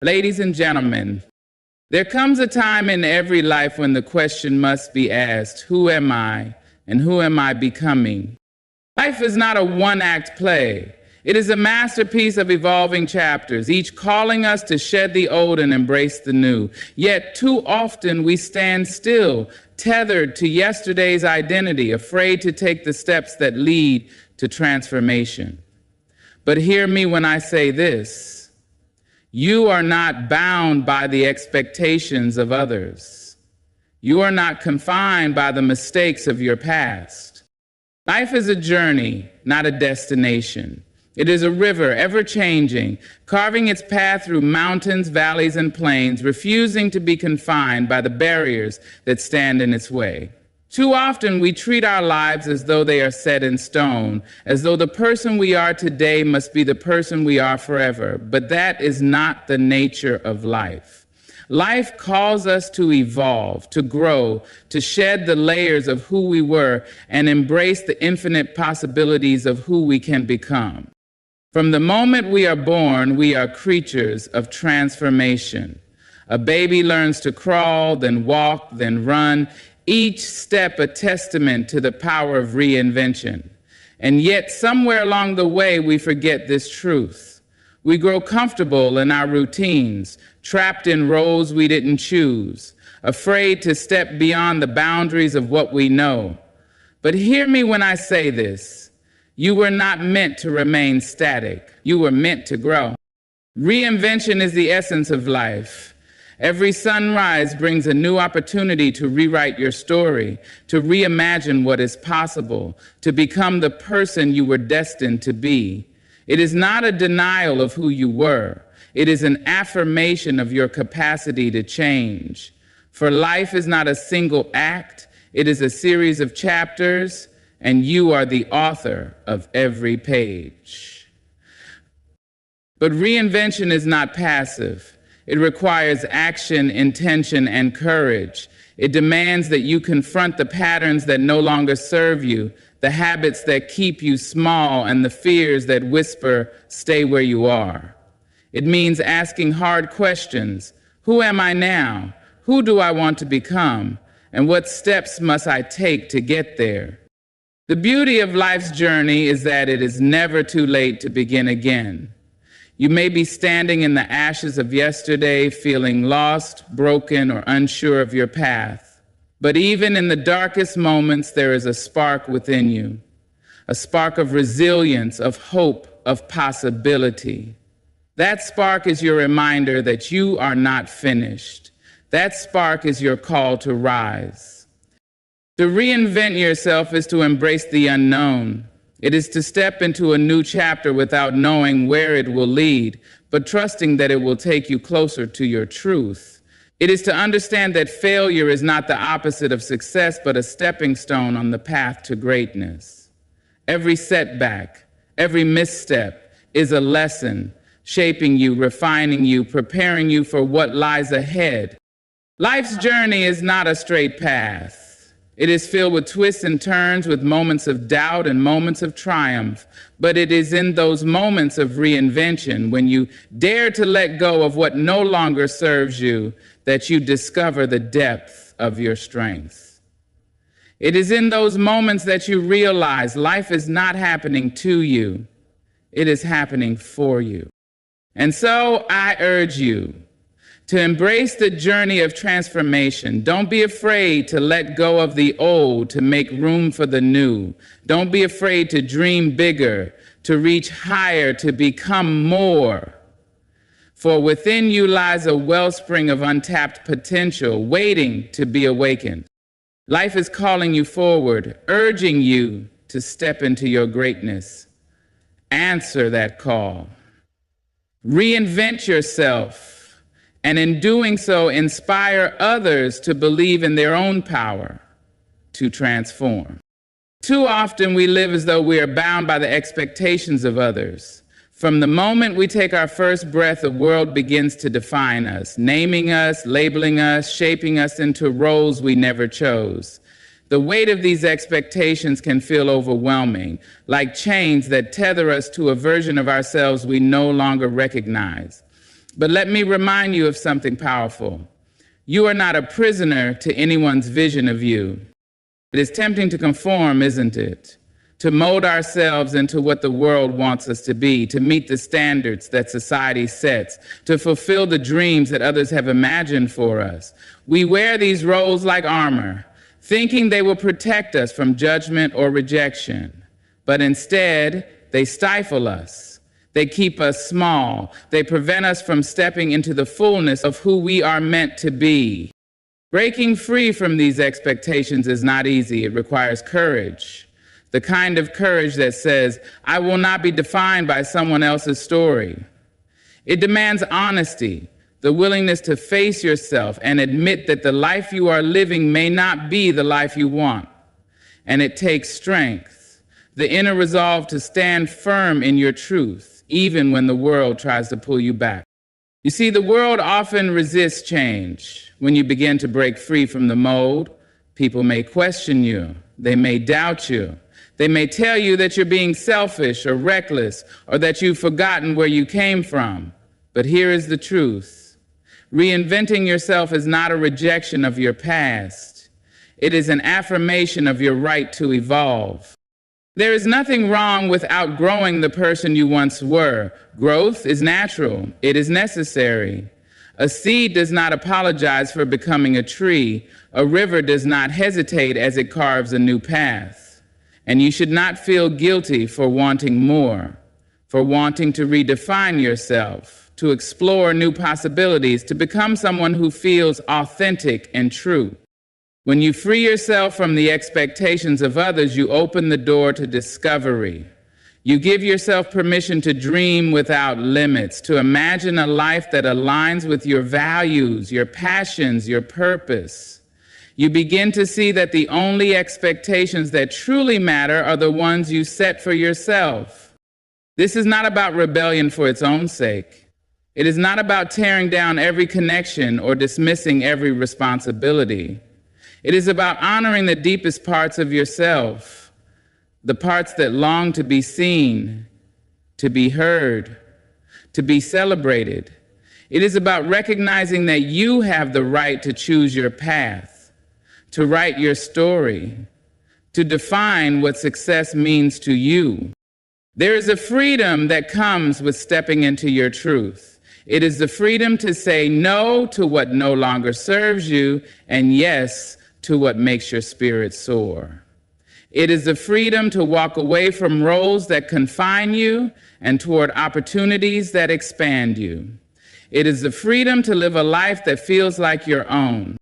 Ladies and gentlemen, there comes a time in every life when the question must be asked, who am I and who am I becoming? Life is not a one-act play. It is a masterpiece of evolving chapters, each calling us to shed the old and embrace the new. Yet too often we stand still, tethered to yesterday's identity, afraid to take the steps that lead to transformation. But hear me when I say this: you are not bound by the expectations of others. You are not confined by the mistakes of your past. Life is a journey, not a destination. It is a river, ever-changing, carving its path through mountains, valleys, and plains, refusing to be confined by the barriers that stand in its way. Too often we treat our lives as though they are set in stone, as though the person we are today must be the person we are forever. But that is not the nature of life. Life calls us to evolve, to grow, to shed the layers of who we were and embrace the infinite possibilities of who we can become. From the moment we are born, we are creatures of transformation. A baby learns to crawl, then walk, then run, each step a testament to the power of reinvention. And yet, somewhere along the way, we forget this truth. We grow comfortable in our routines, trapped in roles we didn't choose, afraid to step beyond the boundaries of what we know. But hear me when I say this: you were not meant to remain static. You were meant to grow. Reinvention is the essence of life. Every sunrise brings a new opportunity to rewrite your story, to reimagine what is possible, to become the person you were destined to be. It is not a denial of who you were. It is an affirmation of your capacity to change. For life is not a single act. It is a series of chapters, and you are the author of every page. But reinvention is not passive. It requires action, intention, and courage. It demands that you confront the patterns that no longer serve you, the habits that keep you small, and the fears that whisper, stay where you are. It means asking hard questions. Who am I now? Who do I want to become? And what steps must I take to get there? The beauty of life's journey is that it is never too late to begin again. You may be standing in the ashes of yesterday, feeling lost, broken, or unsure of your path. But even in the darkest moments, there is a spark within you, a spark of resilience, of hope, of possibility. That spark is your reminder that you are not finished. That spark is your call to rise. To reinvent yourself is to embrace the unknown. It is to step into a new chapter without knowing where it will lead, but trusting that it will take you closer to your truth. It is to understand that failure is not the opposite of success, but a stepping stone on the path to greatness. Every setback, every misstep is a lesson, shaping you, refining you, preparing you for what lies ahead. Life's journey is not a straight path. It is filled with twists and turns, with moments of doubt and moments of triumph. But it is in those moments of reinvention, when you dare to let go of what no longer serves you, that you discover the depth of your strength. It is in those moments that you realize life is not happening to you. It is happening for you. And so I urge you to embrace the journey of transformation. Don't be afraid to let go of the old to make room for the new. Don't be afraid to dream bigger, to reach higher, to become more. For within you lies a wellspring of untapped potential, waiting to be awakened. Life is calling you forward, urging you to step into your greatness. Answer that call. Reinvent yourself. And in doing so, inspire others to believe in their own power to transform. Too often we live as though we are bound by the expectations of others. From the moment we take our first breath, the world begins to define us, naming us, labeling us, shaping us into roles we never chose. The weight of these expectations can feel overwhelming, like chains that tether us to a version of ourselves we no longer recognize. But let me remind you of something powerful. You are not a prisoner to anyone's vision of you. It is tempting to conform, isn't it? To mold ourselves into what the world wants us to be, to meet the standards that society sets, to fulfill the dreams that others have imagined for us. We wear these roles like armor, thinking they will protect us from judgment or rejection. But instead, they stifle us. They keep us small. They prevent us from stepping into the fullness of who we are meant to be. Breaking free from these expectations is not easy. It requires courage. The kind of courage that says, I will not be defined by someone else's story. It demands honesty, the willingness to face yourself and admit that the life you are living may not be the life you want. And it takes strength, the inner resolve to stand firm in your truth, even when the world tries to pull you back. You see, the world often resists change. When you begin to break free from the mold, people may question you. They may doubt you. They may tell you that you're being selfish or reckless or that you've forgotten where you came from. But here is the truth. Reinventing yourself is not a rejection of your past. It is an affirmation of your right to evolve. There is nothing wrong with outgrowing the person you once were. Growth is natural. It is necessary. A seed does not apologize for becoming a tree. A river does not hesitate as it carves a new path. And you should not feel guilty for wanting more, for wanting to redefine yourself, to explore new possibilities, to become someone who feels authentic and true. When you free yourself from the expectations of others, you open the door to discovery. You give yourself permission to dream without limits, to imagine a life that aligns with your values, your passions, your purpose. You begin to see that the only expectations that truly matter are the ones you set for yourself. This is not about rebellion for its own sake. It is not about tearing down every connection or dismissing every responsibility. It is about honoring the deepest parts of yourself, the parts that long to be seen, to be heard, to be celebrated. It is about recognizing that you have the right to choose your path, to write your story, to define what success means to you. There is a freedom that comes with stepping into your truth. It is the freedom to say no to what no longer serves you and yes to what makes your spirit soar. It is the freedom to walk away from roles that confine you and toward opportunities that expand you. It is the freedom to live a life that feels like your own.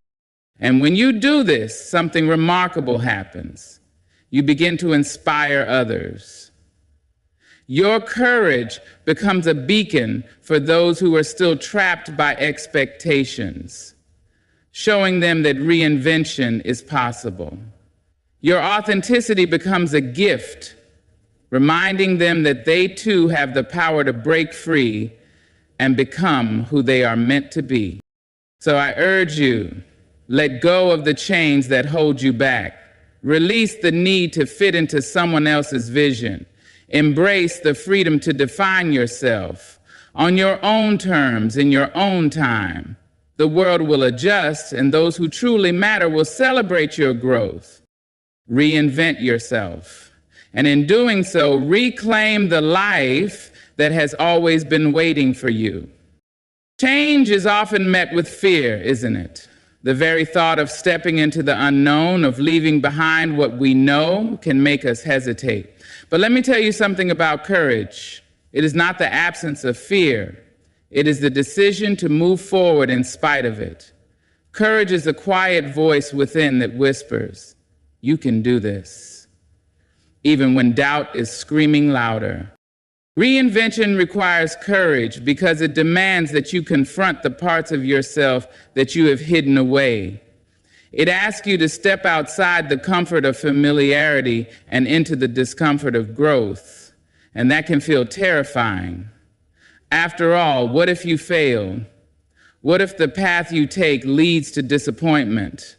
And when you do this, something remarkable happens. You begin to inspire others. Your courage becomes a beacon for those who are still trapped by expectations, showing them that reinvention is possible. Your authenticity becomes a gift, reminding them that they too have the power to break free and become who they are meant to be. So I urge you, let go of the chains that hold you back. Release the need to fit into someone else's vision. Embrace the freedom to define yourself on your own terms, in your own time. The world will adjust, and those who truly matter will celebrate your growth. Reinvent yourself. And in doing so, reclaim the life that has always been waiting for you. Change is often met with fear, isn't it? The very thought of stepping into the unknown, of leaving behind what we know, can make us hesitate. But let me tell you something about courage. It is not the absence of fear. It is the decision to move forward in spite of it. Courage is a quiet voice within that whispers, "You can do this," even when doubt is screaming louder. Reinvention requires courage because it demands that you confront the parts of yourself that you have hidden away. It asks you to step outside the comfort of familiarity and into the discomfort of growth, and that can feel terrifying. After all, what if you fail? What if the path you take leads to disappointment?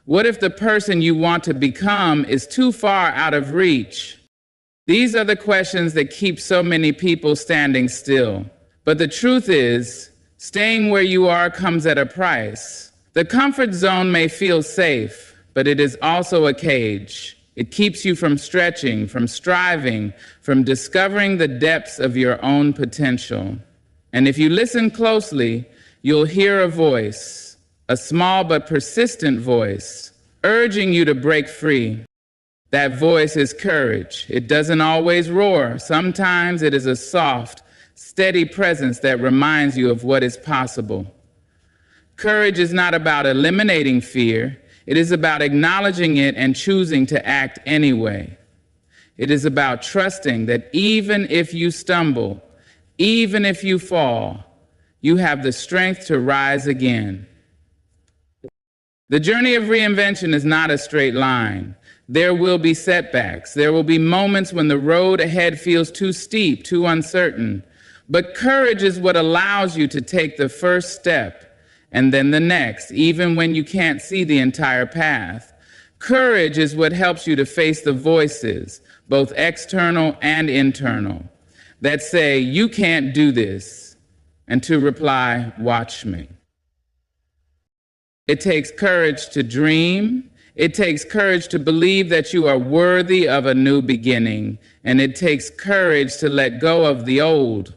What if the person you want to become is too far out of reach? These are the questions that keep so many people standing still. But the truth is, Staying where you are comes at a price. The comfort zone may feel safe, but it is also a cage. It keeps you from stretching, from striving, from discovering the depths of your own potential. And if you listen closely, you'll hear a voice, a small but persistent voice, urging you to break free. That voice is courage. It doesn't always roar. Sometimes it is a soft, steady presence that reminds you of what is possible. Courage is not about eliminating fear. It is about acknowledging it and choosing to act anyway. It is about trusting that even if you stumble, even if you fall, you have the strength to rise again. The journey of reinvention is not a straight line. There will be setbacks. There will be moments when the road ahead feels too steep, too uncertain. But courage is what allows you to take the first step and then the next, even when you can't see the entire path. Courage is what helps you to face the voices, both external and internal, that say, you can't do this, and to reply, watch me. It takes courage to dream. It takes courage to believe that you are worthy of a new beginning. And it takes courage to let go of the old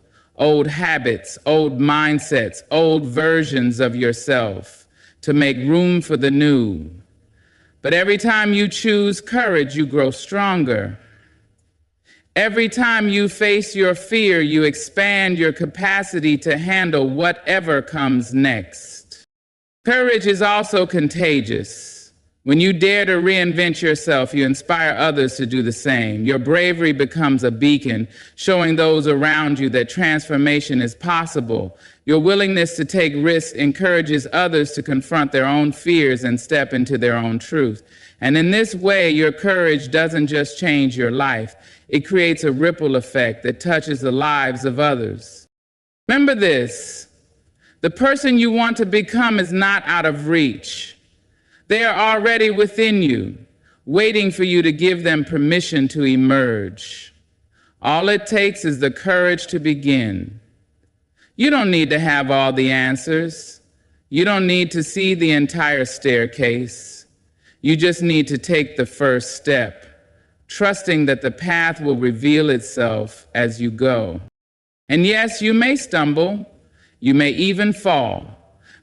habits, old mindsets, old versions of yourself, to make room for the new. But every time you choose courage, you grow stronger. Every time you face your fear, you expand your capacity to handle whatever comes next. Courage is also contagious. When you dare to reinvent yourself, you inspire others to do the same. Your bravery becomes a beacon, showing those around you that transformation is possible. Your willingness to take risks encourages others to confront their own fears and step into their own truth. And in this way, your courage doesn't just change your life. It creates a ripple effect that touches the lives of others. Remember this: the person you want to become is not out of reach. They are already within you, waiting for you to give them permission to emerge. All it takes is the courage to begin. You don't need to have all the answers. You don't need to see the entire staircase. You just need to take the first step, trusting that the path will reveal itself as you go. And yes, you may stumble. You may even fall.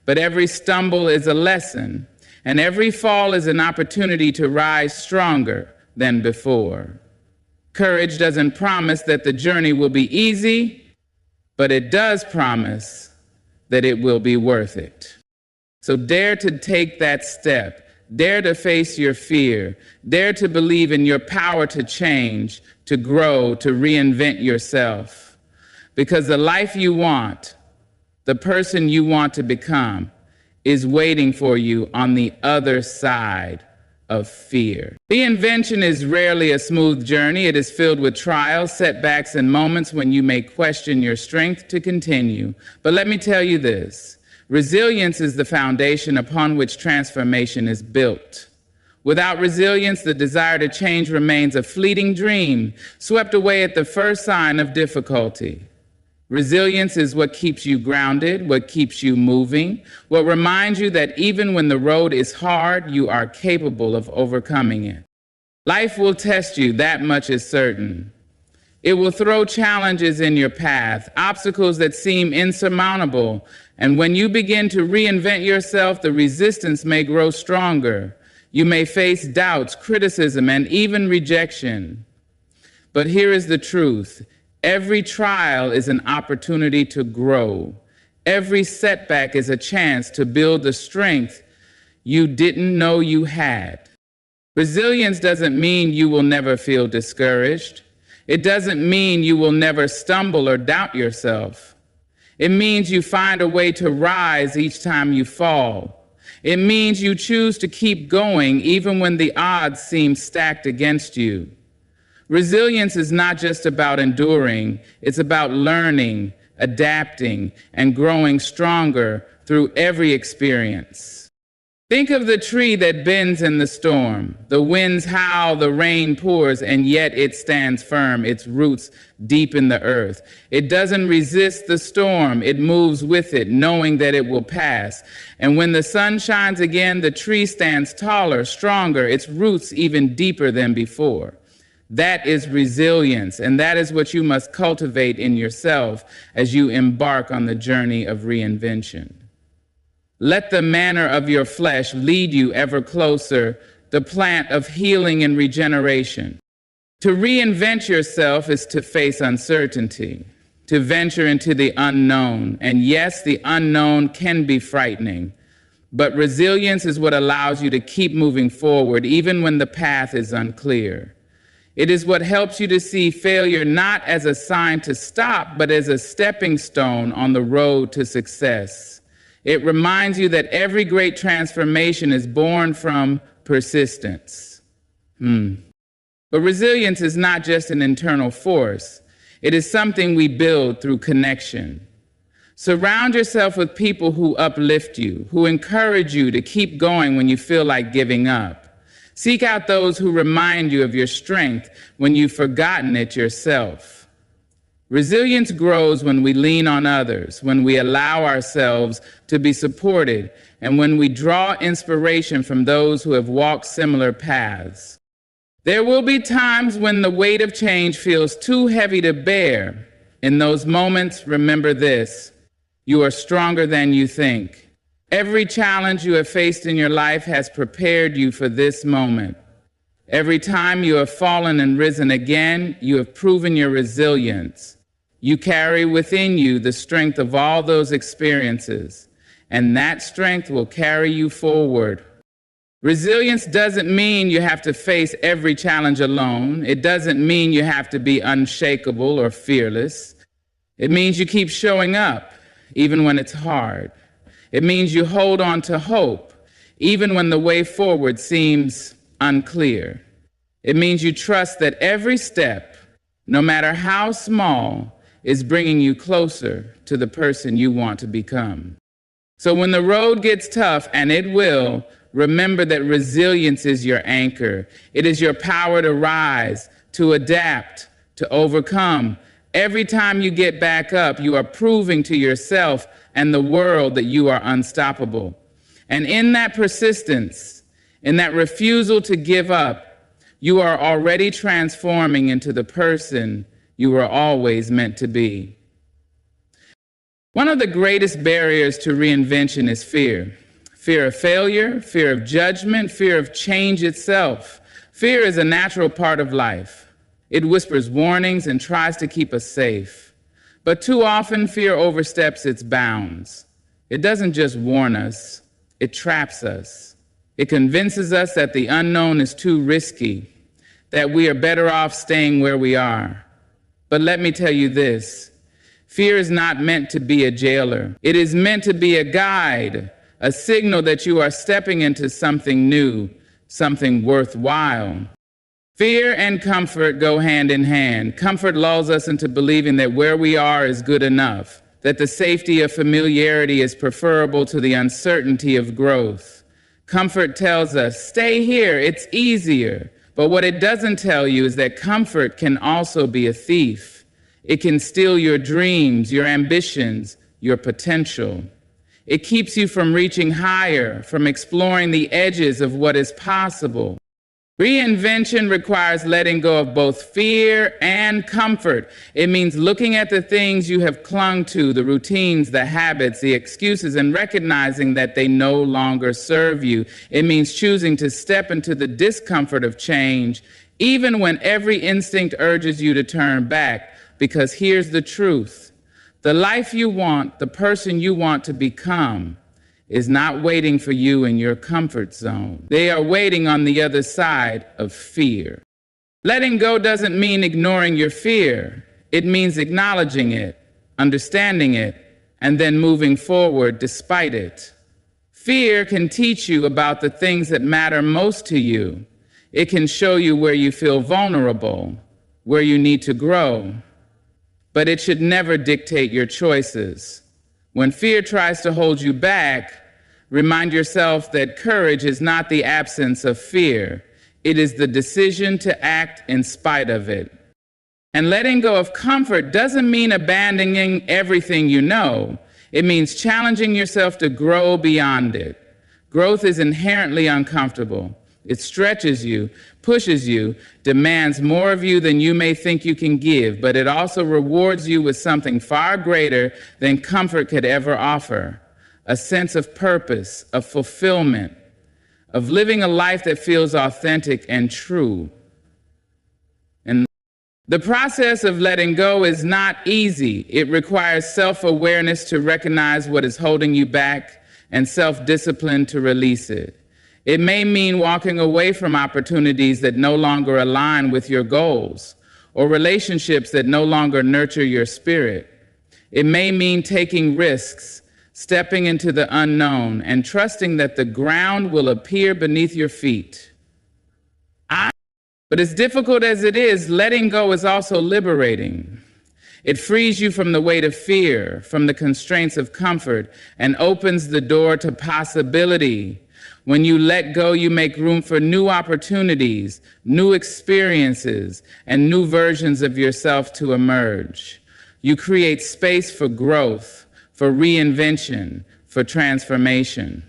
But every stumble is a lesson. And every fall is an opportunity to rise stronger than before. Courage doesn't promise that the journey will be easy, but it does promise that it will be worth it. So dare to take that step. Dare to face your fear. Dare to believe in your power to change, to grow, to reinvent yourself. Because the life you want, the person you want to become, is waiting for you on the other side of fear. Reinvention is rarely a smooth journey. It is filled with trials, setbacks, and moments when you may question your strength to continue. But let me tell you this: resilience is the foundation upon which transformation is built. Without resilience, the desire to change remains a fleeting dream, swept away at the first sign of difficulty. Resilience is what keeps you grounded, what keeps you moving, what reminds you that even when the road is hard, you are capable of overcoming it. Life will test you, that much is certain. It will throw challenges in your path, obstacles that seem insurmountable, and when you begin to reinvent yourself, the resistance may grow stronger. You may face doubts, criticism, and even rejection. But here is the truth. Every trial is an opportunity to grow. Every setback is a chance to build the strength you didn't know you had. Resilience doesn't mean you will never feel discouraged. It doesn't mean you will never stumble or doubt yourself. It means you find a way to rise each time you fall. It means you choose to keep going even when the odds seem stacked against you. Resilience is not just about enduring, it's about learning, adapting, and growing stronger through every experience. Think of the tree that bends in the storm. The winds howl, the rain pours, and yet it stands firm, its roots deep in the earth. It doesn't resist the storm. It moves with it, knowing that it will pass. And when the sun shines again, the tree stands taller, stronger, its roots even deeper than before. That is resilience, and that is what you must cultivate in yourself as you embark on the journey of reinvention. Let the manner of your flesh lead you ever closer, the plant of healing and regeneration. To reinvent yourself is to face uncertainty, to venture into the unknown. And yes, the unknown can be frightening, but resilience is what allows you to keep moving forward even when the path is unclear. It is what helps you to see failure not as a sign to stop, but as a stepping stone on the road to success. It reminds you that every great transformation is born from persistence. But resilience is not just an internal force. It is something we build through connection. Surround yourself with people who uplift you, who encourage you to keep going when you feel like giving up. Seek out those who remind you of your strength when you've forgotten it yourself. Resilience grows when we lean on others, when we allow ourselves to be supported, and when we draw inspiration from those who have walked similar paths. There will be times when the weight of change feels too heavy to bear. In those moments, remember this: you are stronger than you think. Every challenge you have faced in your life has prepared you for this moment. Every time you have fallen and risen again, you have proven your resilience. You carry within you the strength of all those experiences, and that strength will carry you forward. Resilience doesn't mean you have to face every challenge alone. It doesn't mean you have to be unshakable or fearless. It means you keep showing up, even when it's hard. It means you hold on to hope, even when the way forward seems unclear. It means you trust that every step, no matter how small, is bringing you closer to the person you want to become. So when the road gets tough, and it will, remember that resilience is your anchor. It is your power to rise, to adapt, to overcome. Every time you get back up, you are proving to yourself and the world that you are unstoppable. And in that persistence, in that refusal to give up, you are already transforming into the person you were always meant to be. One of the greatest barriers to reinvention is fear. Fear of failure, fear of judgment, fear of change itself. Fear is a natural part of life. It whispers warnings and tries to keep us safe. But too often, fear oversteps its bounds. It doesn't just warn us, it traps us. It convinces us that the unknown is too risky, that we are better off staying where we are. But let me tell you this: fear is not meant to be a jailer. It is meant to be a guide, a signal that you are stepping into something new, something worthwhile. Fear and comfort go hand in hand. Comfort lulls us into believing that where we are is good enough, that the safety of familiarity is preferable to the uncertainty of growth. Comfort tells us, stay here, it's easier. But what it doesn't tell you is that comfort can also be a thief. It can steal your dreams, your ambitions, your potential. It keeps you from reaching higher, from exploring the edges of what is possible. Reinvention requires letting go of both fear and comfort. It means looking at the things you have clung to, the routines, the habits, the excuses, and recognizing that they no longer serve you. It means choosing to step into the discomfort of change, even when every instinct urges you to turn back. Because here's the truth: the life you want, the person you want to become, is not waiting for you in your comfort zone. They are waiting on the other side of fear. Letting go doesn't mean ignoring your fear. It means acknowledging it, understanding it, and then moving forward despite it. Fear can teach you about the things that matter most to you. It can show you where you feel vulnerable, where you need to grow. But it should never dictate your choices. When fear tries to hold you back, Remind yourself that courage is not the absence of fear. It is the decision to act in spite of it. And letting go of comfort doesn't mean abandoning everything you know. It means challenging yourself to grow beyond it. Growth is inherently uncomfortable. It stretches you, pushes you, demands more of you than you may think you can give, but it also rewards you with something far greater than comfort could ever offer. A sense of purpose, of fulfillment, of living a life that feels authentic and true. And the process of letting go is not easy. It requires self-awareness to recognize what is holding you back and self-discipline to release it. It may mean walking away from opportunities that no longer align with your goals, or relationships that no longer nurture your spirit. It may mean taking risks, stepping into the unknown, and trusting that the ground will appear beneath your feet. But as difficult as it is, letting go is also liberating. It frees you from the weight of fear, from the constraints of comfort, and opens the door to possibility. When you let go, you make room for new opportunities, new experiences, and new versions of yourself to emerge. You create space for growth, for reinvention, for transformation.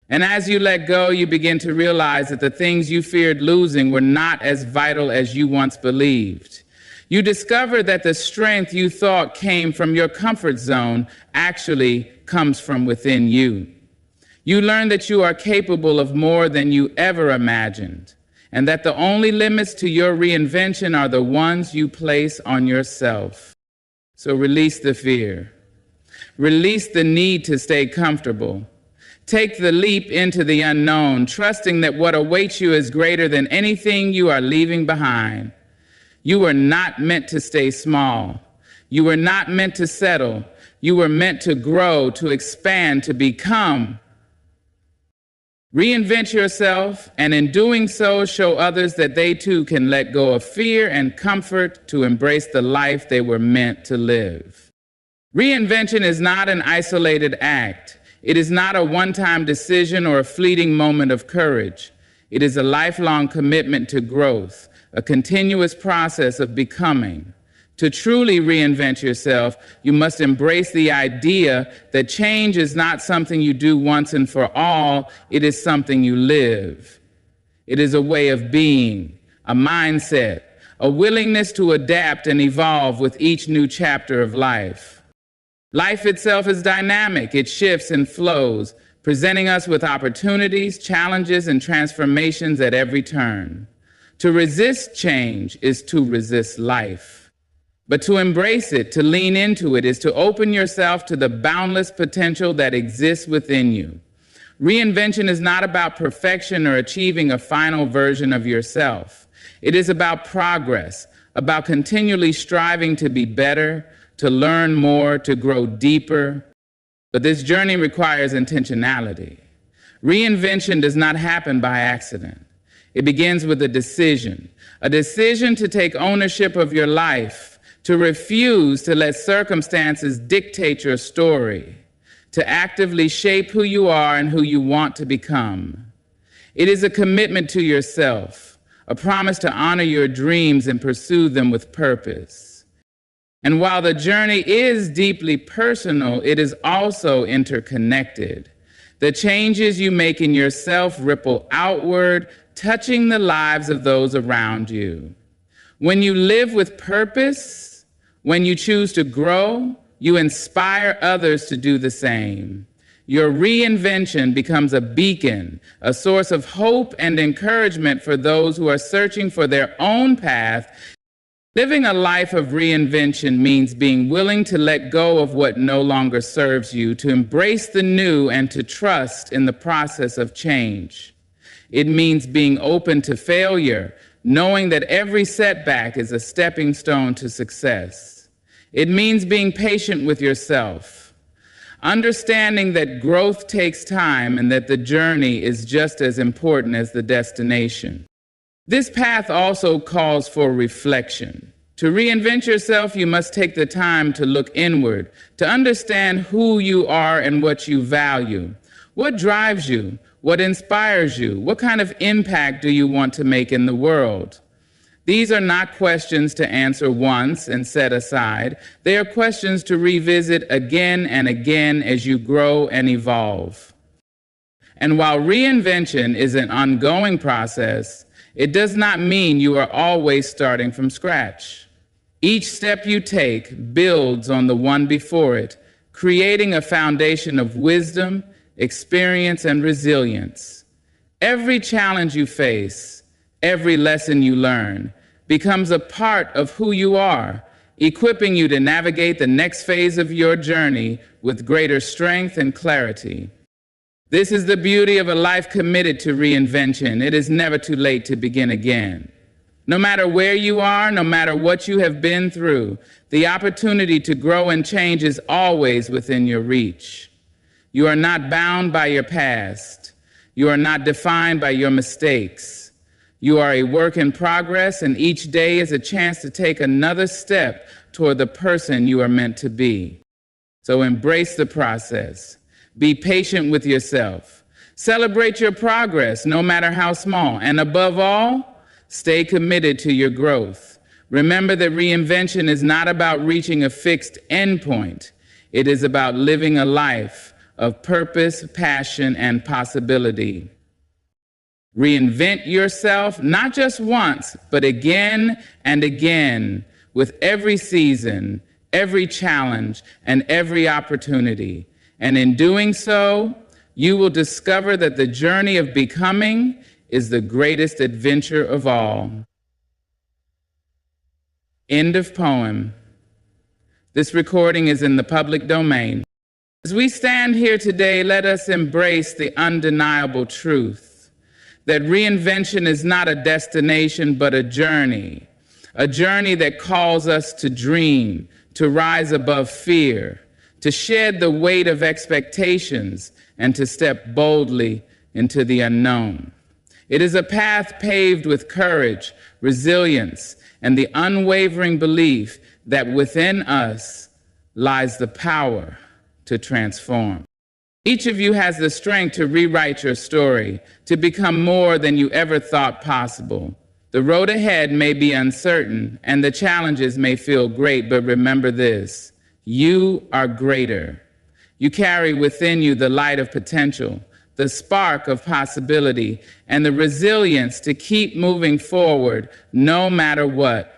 And as you let go, you begin to realize that the things you feared losing were not as vital as you once believed. You discover that the strength you thought came from your comfort zone actually comes from within you. You learn that you are capable of more than you ever imagined, and that the only limits to your reinvention are the ones you place on yourself. So release the fear. Release the need to stay comfortable. Take the leap into the unknown, trusting that what awaits you is greater than anything you are leaving behind. You were not meant to stay small. You were not meant to settle. You were meant to grow, to expand, to become. Reinvent yourself, and in doing so, show others that they too can let go of fear and comfort to embrace the life they were meant to live. Reinvention is not an isolated act. It is not a one-time decision or a fleeting moment of courage. It is a lifelong commitment to growth, a continuous process of becoming. To truly reinvent yourself, you must embrace the idea that change is not something you do once and for all, it is something you live. It is a way of being, a mindset, a willingness to adapt and evolve with each new chapter of life. Life itself is dynamic. It shifts and flows, presenting us with opportunities, challenges, and transformations at every turn. To resist change is to resist life. But to embrace it, to lean into it, is to open yourself to the boundless potential that exists within you. Reinvention is not about perfection or achieving a final version of yourself. It is about progress, about continually striving to be better, to learn more, to grow deeper. But this journey requires intentionality. Reinvention does not happen by accident. It begins with a decision to take ownership of your life, to refuse to let circumstances dictate your story, to actively shape who you are and who you want to become. It is a commitment to yourself, a promise to honor your dreams and pursue them with purpose. And while the journey is deeply personal, it is also interconnected. The changes you make in yourself ripple outward, touching the lives of those around you. When you live with purpose, when you choose to grow, you inspire others to do the same. Your reinvention becomes a beacon, a source of hope and encouragement for those who are searching for their own path. Living a life of reinvention means being willing to let go of what no longer serves you, to embrace the new, and to trust in the process of change. It means being open to failure, knowing that every setback is a stepping stone to success. It means being patient with yourself, understanding that growth takes time and that the journey is just as important as the destination. This path also calls for reflection. To reinvent yourself, you must take the time to look inward, to understand who you are and what you value. What drives you? What inspires you? What kind of impact do you want to make in the world? These are not questions to answer once and set aside. They are questions to revisit again and again as you grow and evolve. And while reinvention is an ongoing process, it does not mean you are always starting from scratch. Each step you take builds on the one before it, creating a foundation of wisdom, experience, and resilience. Every challenge you face, every lesson you learn, becomes a part of who you are, equipping you to navigate the next phase of your journey with greater strength and clarity. This is the beauty of a life committed to reinvention. It is never too late to begin again. No matter where you are, no matter what you have been through, the opportunity to grow and change is always within your reach. You are not bound by your past. You are not defined by your mistakes. You are a work in progress, and each day is a chance to take another step toward the person you are meant to be. So embrace the process. Be patient with yourself. Celebrate your progress, no matter how small. And above all, stay committed to your growth. Remember that reinvention is not about reaching a fixed endpoint. It is about living a life of purpose, passion, and possibility. Reinvent yourself, not just once, but again and again, with every season, every challenge, and every opportunity. And in doing so, you will discover that the journey of becoming is the greatest adventure of all. End of poem. This recording is in the public domain. As we stand here today, let us embrace the undeniable truth that reinvention is not a destination, but a journey that calls us to dream, to rise above fear, to shed the weight of expectations, and to step boldly into the unknown. It is a path paved with courage, resilience, and the unwavering belief that within us lies the power to transform. Each of you has the strength to rewrite your story, to become more than you ever thought possible. The road ahead may be uncertain, and the challenges may feel great, but remember this: you are greater. You carry within you the light of potential, the spark of possibility, and the resilience to keep moving forward no matter what.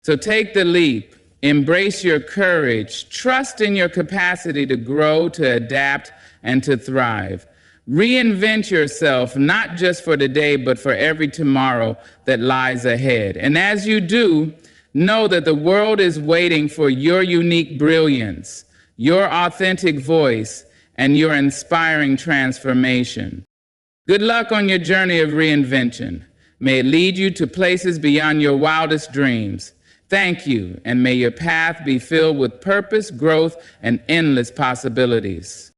So take the leap. Embrace your courage. Trust in your capacity to grow, to adapt, and to thrive. Reinvent yourself, not just for today, but for every tomorrow that lies ahead. And as you do, know that the world is waiting for your unique brilliance, your authentic voice, and your inspiring transformation. Good luck on your journey of reinvention. May it lead you to places beyond your wildest dreams. Thank you, and may your path be filled with purpose, growth, and endless possibilities.